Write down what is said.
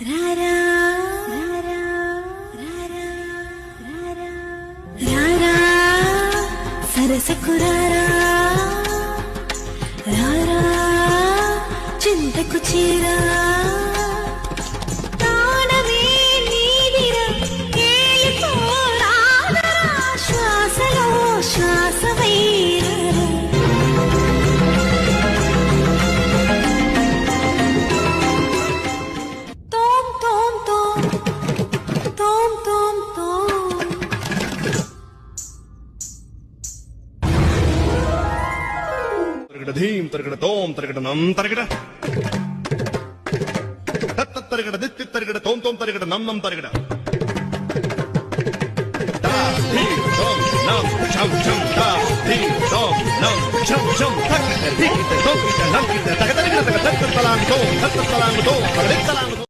రారా రారా సరసకు రారా రారా చింతకు చీరా శ్వాసలో శ్వాసవై ధీం తరగడ తోం తరగడ నం తరగడ తత్త తరగడ దిత్తి తరగడ తోం తోం తరగడ నం నం తరగడ దా ధీం తోం నం ఛం ఛం దా ధీం తోం నం ఛం ఛం తరగడ దిత్తి తోం నం తరగడ తరగడ తరగడ తలాంగ్ తోం తలాంగ్ తోం తరగడ తలాంగ్